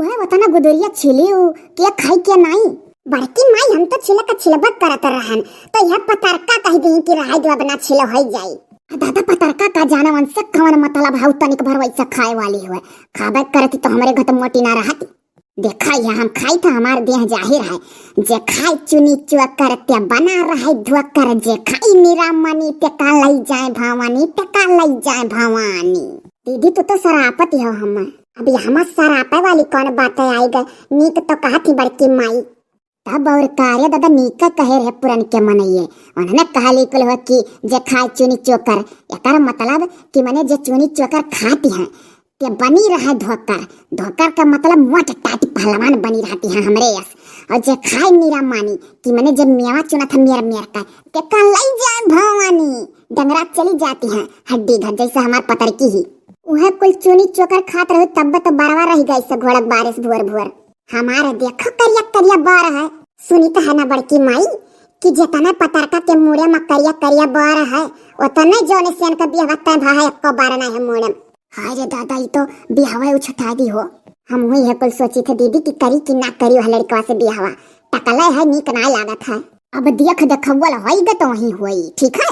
वह वतना गुदरिया छिलियो के खाई के नहीं बड़की माई हम तो छिलक छिलबक करत रहन तो यह पतरका कह दी कि रहाई दो बना छिल होई जाई। दादा पतरका का जाना वंश खवन मतलब हाउ तनिक भर वैसा खाए वाली हुए खाबे करती तो हमारे घर तो मोटी ना रहती। देखा या हम खाई था हमार देह जाहिर है जे खाई चुनी चुक कर ते बना रहे धुआ कर जे खाई निरामनी ते का लई जाए भवानी ते का लई जाए भवानी। दीदी तो सरापत हो हम अभी हम सरापे वाली कौन बात आई गए नीक तो कहा थी बड़की माई तब और कार्य दादा नीका कहे रहे पुरन के मनइये उन्होंने कहा लिखल हो कि जे खाए चुनी चोकर एकर मतलब कि मने जे चुनी चोकर खाती हैं ते बनी रहा धोकर धोकर का मतलब मोट टाट पहलवान बनी रहती है हमरे यस और जे खाए मीरा मानी कि मैंने जब मेवा चुना था मेर मेर का ते का लई जाए भवानी डंगरा चली जाती है हड्डी घर जैसा हमार पतर की ही वह कुल चुनी चोकर खात रहे तब तो बारवा रह गई सब घोड़क बारिश भुअर भुअर हमारे देखो करिया करिया बार है सुनी तो है ना बड़की माई कि जितना पतरका के मुड़े में करिया करिया बार है उतने जोने सेन का बियाह तय भा है एको बार ना है मुड़े। हाय रे दादा ये तो बियाह उछता दी हो हम हुई है कुल सोची थे दीदी की करी कि ना करी वह लड़का से बियाह टकला है नीक ना लागत है अब देख देखवल होई ग तो वही होई ठीक है।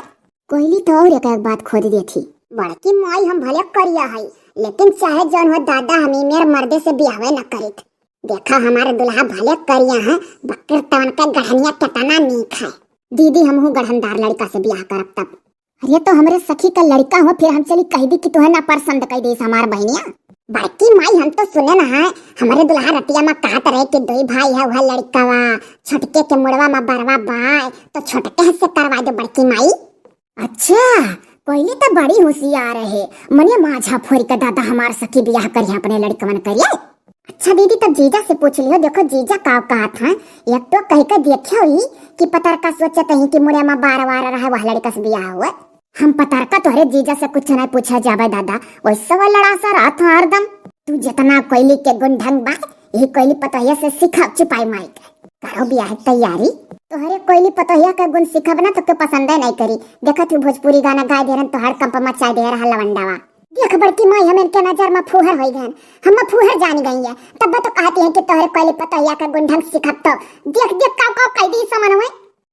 कोयली तो और एक बात खोद दी थी बड़की माई हम भले करिया है लेकिन चाहे जौन हो दादा हमी मेरे मर्दे से बियाह न करित देखा हमारे दुल्हा भले करिया है बकर तवन का गढ़निया कटना नीक है। दीदी हम हूँ गढ़नदार लड़का से ब्याह करब तब अरे तो हमरे सखी का लड़का हो फिर हम चली कह दी कि तुहे ना पसंद कह दे हमार बहनिया। बड़की माई हम तो सुने ना है हमारे दुल्हा रतिया में कहत रहे कि दो भाई है वह लड़का वा छोटके के मुड़वा में बरवा बाय तो छोटके से करवा दो बड़की माई। अच्छा पहले तो बड़ी होशियार है मने माझा फोरी का दादा हमार सखी ब्याह करिए अपने लड़का मन करिए। अच्छा दीदी तब जीजा से पूछ लियो देखो जीजा का कहा था एक तो कह के देखियो ही कि पतरका सोचते हैं कि मुड़े में बार बार रहा वह लड़का से ब्याह हुआ हम पतरका तोहरे जीजा से कुछ नहीं पूछा जावे दादा वैसे वो लड़ा सा रहा था हरदम तू जितना कोयली के गुण ढंग बा यही कोयली पतोहिया से सिखा छुपाई माई करो ब्याह तैयारी तोहरे कोयली पतोहिया का गुण सिखब ना तो के पसंद नहीं करी देखा तू भोजपुरी गाना गाय दे तो हर कंप मचा दे रहा लवंडावा देख बड़की माई हम इनके नजर में फूहर हो गए हम फूहर जान गई है तब तो कहती है कि तोहरे कोयली पतोहिया का गुण ढंग सिखब तो देख देख का कह दी समन हुए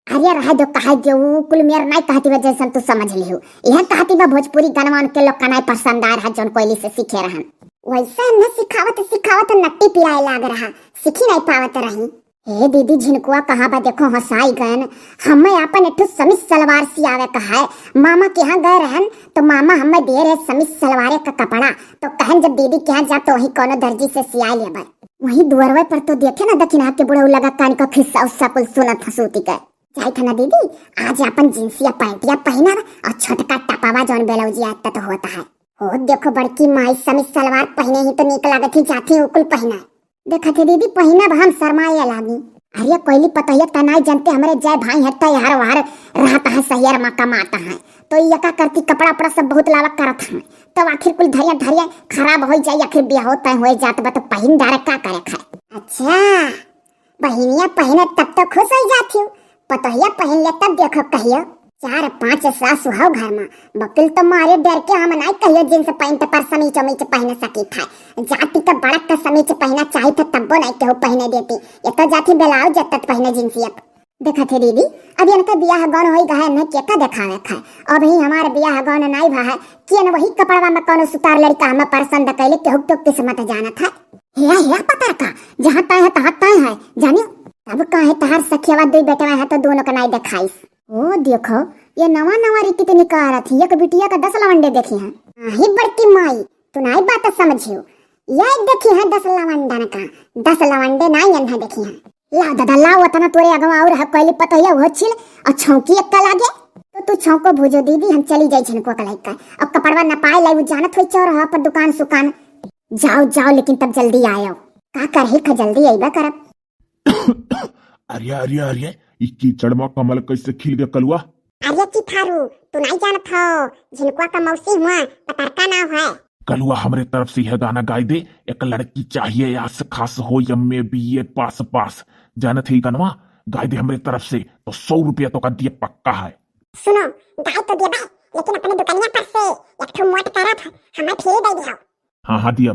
अरे रहा जो कहा जो कुल मेर नहीं कहती वजह से तू समझ ली हो यह कहती बा भोजपुरी गाना के लोग का नहीं पसंद आ रहा जोन कोयली से सीखे रहन वैसा न सिखावत नट्टी पिराए लाग रहा सीखी नहीं पावत रही। हे दीदी झिनकुआ कहा बा देखो हंसाई गन हमें अपन एठो समीज सलवार सियावे कहा है मामा के यहाँ गए रहन तो मामा हमें दे रहे समीज सलवारे का कपड़ा तो कहन जब दीदी के यहाँ जा तो वही कोनो दर्जी से सिया ले वही दुअरवे पर तो देखे ना दक्षिणा के बुढ़ऊ लगा कान का खिस्सा उस्सा कुल सुनत हसूती के जाई था ना दीदी आज अपन जींसिया पैंटिया पहना और छोटका टपावा जौन ब्लाउजिया आता तो होता है हो देखो बड़की माई समीज सलवार पहने ही तो निक लागत ही जाती उकुल पहना देखा थे दीदी पहिना हम शर्माया लागी अरे कोयली पतोहिया तनाई जानते हमारे जय भाई है तो यार वार रहता है सहियर माँ कमाता है तो यका करती कपड़ा उपड़ा सब बहुत लावा करत है तब आखिर कुल धरिया धरिया खराब हो जाए आखिर ब्याह होता है जात बा तो पहिन डारे का करे खाए। अच्छा बहिनिया पहने तब तो खुश हो जाती हूँ पतोहिया पहन ले तब देखो कहियो 4-5 सासु हो घर में बकिल तो मारे डर के हम नहीं कहियो जींस पैंट पर समीच उमीच पहने सकी था जाति का बड़ा का समीच पहना चाहिए था तब्बो नहीं केहू पहने देती ये तो जाति बेलाओ जब तक पहने जींसिया देखा थे दीदी अब इनका ब्याह गौन हो गए न केका दिखावे था अब ही हमारे ब्याह गौन नहीं भा है कि न वही कपड़वा में कोनो सुतार लड़का हमें पसंद कैले केहू टोक के समझ जाना था हे पता का जहाँ तय है तहाँ तय है जानियो अब कहे तहार सखियावा दो बेटा है तो दोनों का नहीं दिखाई ओ देखो ये नवा रीति पे निकाल थी एक बिटिया का 10 लवंडे देखी हैं ही बड़की माई तू नहीं बात समझियो ये देखी है 10 लवंडा का 10 लवंडे नहीं अन्हा देखी हैं ला दादा ला वतना तोरे अगवा और कोयली पतोहिया वो छिल और छौकी एक लागे तो तू छौको भूजो दीदी हम चली जाई झनको कलाई का अब कपड़वा न पाए लाई जानत होई चौराहा पर दुकान सुकान जाओ लेकिन तब जल्दी आयो का करही ख जल्दी आइबा करब। अरे ई कीचड़ में कमल कैसे खिल गया कलुआ। अरे की थारू तू नहीं जानत हो झिनकुआ का मौसी हुआ पतरका नाम है कलुआ हमरे तरफ से यह गाना गाय दे एक लड़की चाहिए आस खास हो यम्मे बीए पास जानत है गनवा गाय दे हमरे तरफ से तो 100 रुपया तो का दिए पक्का है। सुनो गाय तो दे लेकिन अपने दुकानिया पर से एक ठो मोट करत हमें फ्री दे दियो। हाँ दिया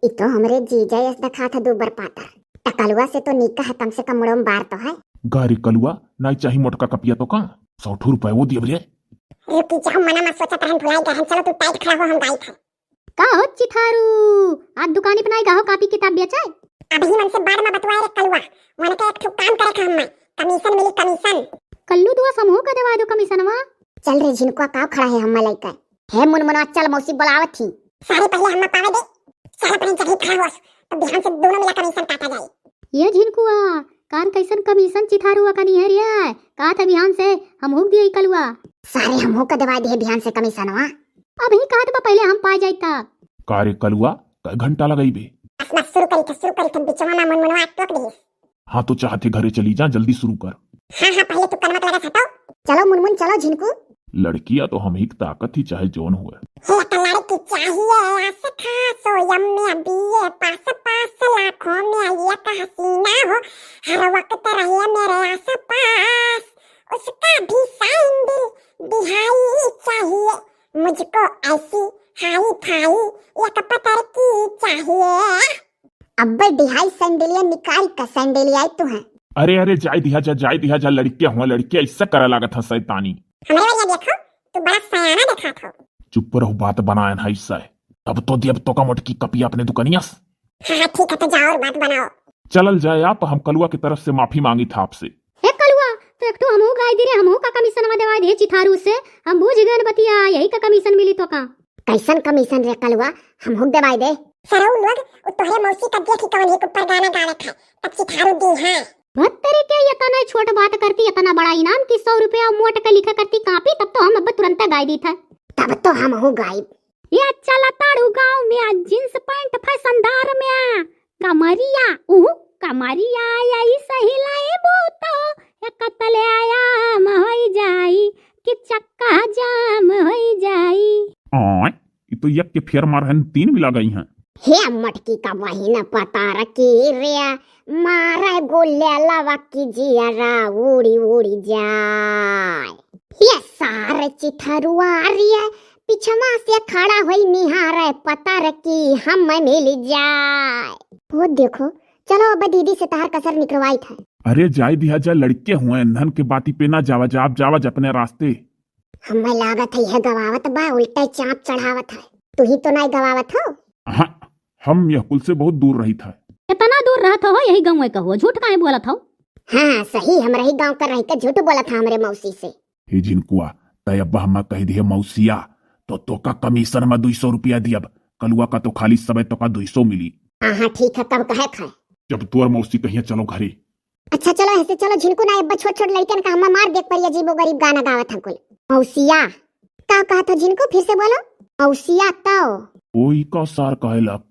इ तो हमरे जीजा यस दखा था दूबर पातर टकलुआ से तो निका है, कम से कम मुड़म बार तो है। गारी कलुआ नहीं चाहिए मोटका कपिया तो का 100 रुपए वो दिए रे। रुकी जाओ, मना मत सोचा तरन भुलाई गहन। चलो तू टाइट खड़ा हो, हम गाई था। का हो चिथारू, आज दुकानी बनाई का हो कापी किताब बेचाए? अभी मन से बाद में बतवाए रे कलुआ, मन के एक ठो काम करे का हम कमीशन मिली कमीशन। कल्लू दुआ समूह का दवा दो कमीशनवा। चल रे झिनको का खड़ा है हम लइका। हे मुनमुनवा चल, मौसी बुलावत थी। सारे पहले हम पावे दे, चल अपनी जगह खड़ा हो, तो बिहान से दोनों मिला कमीशन काटा जाए। ये झिनकुआ कान कैसन कमीशन चिथारुआ का नहीं है रिया, का था बिहान से हम हुक दिए कलुआ। सारे हम हो का दवा दे बिहान से कमीशनवा। अब ही कहा तो पहले हम पा जाइता। कारे कलुआ कई घंटा लगाई बे। बस शुरू करी बिचवा में मुनमुनवा टोक दे। हाँ तो चाहते घरे चली जा, जल्दी शुरू कर। हाँ पहले तू कनमत लगा हटाओ। चलो मुनमुन चलो झिनको। लड़कियां तो हम ही की ताकत ही चाहे जोन हुए। हे लड़की चाहिए आस खासो यम्मे बीए पास पास लाखों में ये का हसीना हो, हर वक्त रहे मेरे आस पास। उसका भी सैंडल दिहाई चाहिए मुझको, ऐसी हाई फाई एक पतर की चाहिए। अब्बे दिहाई सैंडलिया निकाल का सैंडलिया तू है। अरे जाय दिया जा लड़कियां हुआ, लड़कियां इससे करा लागत है शैतानी। हमारे वाला देखो तू बड़ा सयाना देखा था। चुप रहो, बात बनाया ना इससे। अब तो दिया तो का मोटकी कपिया अपने दुकानिया। हाँ ठीक है, तो जाओ और बात बनाओ। चलल जाए आप, हम कलुआ की तरफ से माफी मांगी था आपसे। हे कलुआ तो एक तो हमहू गाय दे रे, हमहू का कमीशन दवा दे चिथारू से, हम बूझ गए बतिया यही का कमीशन मिली तो का। कैसन कमीशन रे कलुआ, हम हुक दवाई दे। सरौ लोग तोहरे मौसी का देखी कौन एक ऊपर गाना गावत है, तब चिथारू दी है। भत्तरी के इतना छोट बात करती, इतना बड़ा इनाम की 100 रुपया मोट का लिखा करती कापी, तब तो हम अब तुरंत गाय दी था। तब तो हम हो गायब। ये चला ताड़ू गांव में जींस पैंट फैशनदार में कमरिया कमरिया यही सही लाई बोतो एक तले आया होई जाई कि चक्का जाम होई जाई। ये तो यक के फेर मारहन 3 मिला गई हैं। हे मटकी का वही न पता रखी रे, मारा गोले लवा की जियारा उड़ी उड़ी जाए। ये सारे चिथरुआ रिया पिछवा से खड़ा होई निहारे, पता रखी हम मिल जाए। वो देखो, चलो अब दीदी से तार कसर निकलवाई था। अरे जाय दिया जा, लड़के हुए धन के बाती पे ना जावा अपने रास्ते। हमें लागत है यह गवावत बा, उल्टा चाँप चढ़ावत है। तू ही तो नहीं गवावत हो। हाँ, हम यह कुल से बहुत दूर रही था। इतना दूर रहा था हो, यही गाँव का हो, झूठ काहे बोला था? हाँ सही, हम रही गाँव कर रही का झूठ बोला था हमरे मौसी से। हे जिनकुआ तय अब्बा हम कह दिए मौसिया तो का कमीशन में 200 रुपया दियब, कलुआ का तो खाली समय तो का 200 मिली। हाँ ठीक है, कब कहे खाए? जब तोर मौसी कहिए चलो घरे। अच्छा चलो ऐसे चलो झिनको ना, अब छोट छोट लड़कन का हम मार देख पर अजीबो गरीब गाना गावत हम कुल। मौसिया का कहा था झिनको, फिर से बोलो। मौसिया तो ओई का सार कहेलक।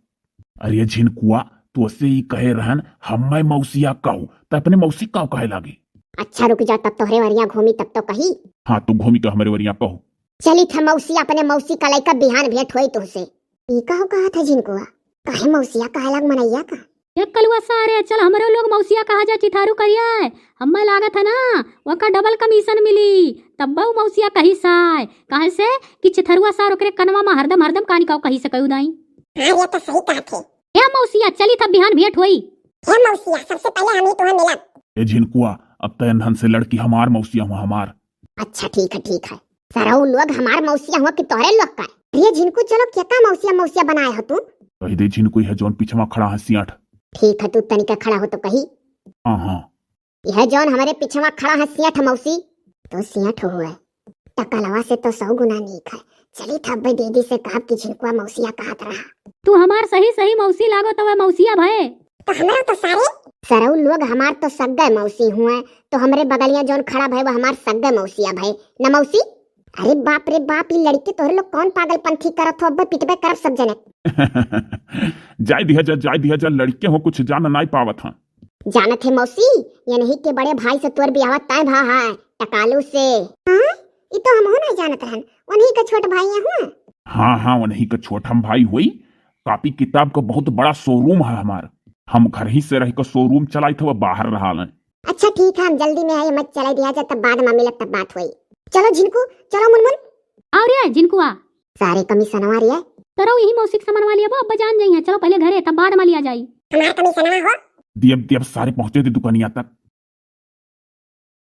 अरे झिनकुआ तो से ही कहे रहन हम मैं मौसिया कहूँ तो अपने मौसी का कहे लागे। अच्छा रुक जा, तब तोहरे वरिया घूमी तब तो कही। हाँ तो घूमी का हमारे वरिया कहू। चली था मौसिया, अपने मौसी का लइका बिहान भेंट होई तुझसे। ई कहा था झिनकुआ, काहे मौसिया कहे लग मनैया का? ये कलुआ सारे चल हमारे लोग मौसिया कहा जा चिथारू करिए, हमें लागत है ना वका डबल कमीशन मिली, तब बहु मौसिया कही साय कहे से कि चिथरुआ सार ओकरे कनवा में हरदम कहानी का कही से कहू दाई। हां ये तो सही कहा थे। ए मौसिया चली तब बिहान भेंट होई। ए मौसिया सबसे पहले हम ही तो मिला। ए झिनकुआ अब तय धन से लड़की हमार मौसिया हुआ हमार। अच्छा ठीक है, सरौ लोग हमार मौसिया हुआ कि तोहरे लोग का? ये झिनको चलो क्या का मौसिया बनाए हो तू? कही दे झिनकुई है जोन पिछवा खड़ा है सियाठ। ठीक है, तू तनिका खड़ा हो तो कही। हाँ यह जौन हमारे पिछवा खड़ा है सियाठ मौसी, तो सियाठ हुआ टकलवा से तो 100 गुना नीक है। चली था भाई दीदी से कहा कि झिनकुआ मौसिया कहत रहा। तू हमार सही मौसी लागो तो वह मौसिया भय। तो हमारा तो सारे सरौ लोग हमार तो सग्गा मौसी हुए, तो हमरे बगलिया जौन खड़ा भय वो हमार सग्गा मौसिया भय न मौसी। अरे बाप रे बाप, ये लड़के तोहरे लोग कौन पागलपंथी करत हो, अब पिटबे करब सब जने। जाय दिया जा लड़के हो कुछ जान नहीं पावत हां। जानत है मौसी, ये नहीं के बड़े भाई से तोर बियाह तय भा है टकालू से। हां ई तो हम हो नहीं जानत रहन, उन्हीं का छोट भाई हुआ। हाँ उन्हीं का छोटा भाई हुई। कॉपी किताब का बहुत बड़ा शोरूम है हमार, हम घर ही से रह कर शोरूम चलाई थे, वो बाहर रहा है। अच्छा ठीक है, हम जल्दी में है, मत चला दिया जा, तब बाद में मिलत तब बात हुई। चलो झिनको, चलो मुनमुन। और ये झिनकुआ सारे कमीशन हमारी है। तरह यही मौसिक सामान वाली अब अब्बा जान जाई है। चलो पहले घरे तब बाद में लिया जाई। हमारा कमीशन हो दियब दियब सारे पहुंचे थे दुकानिया तक।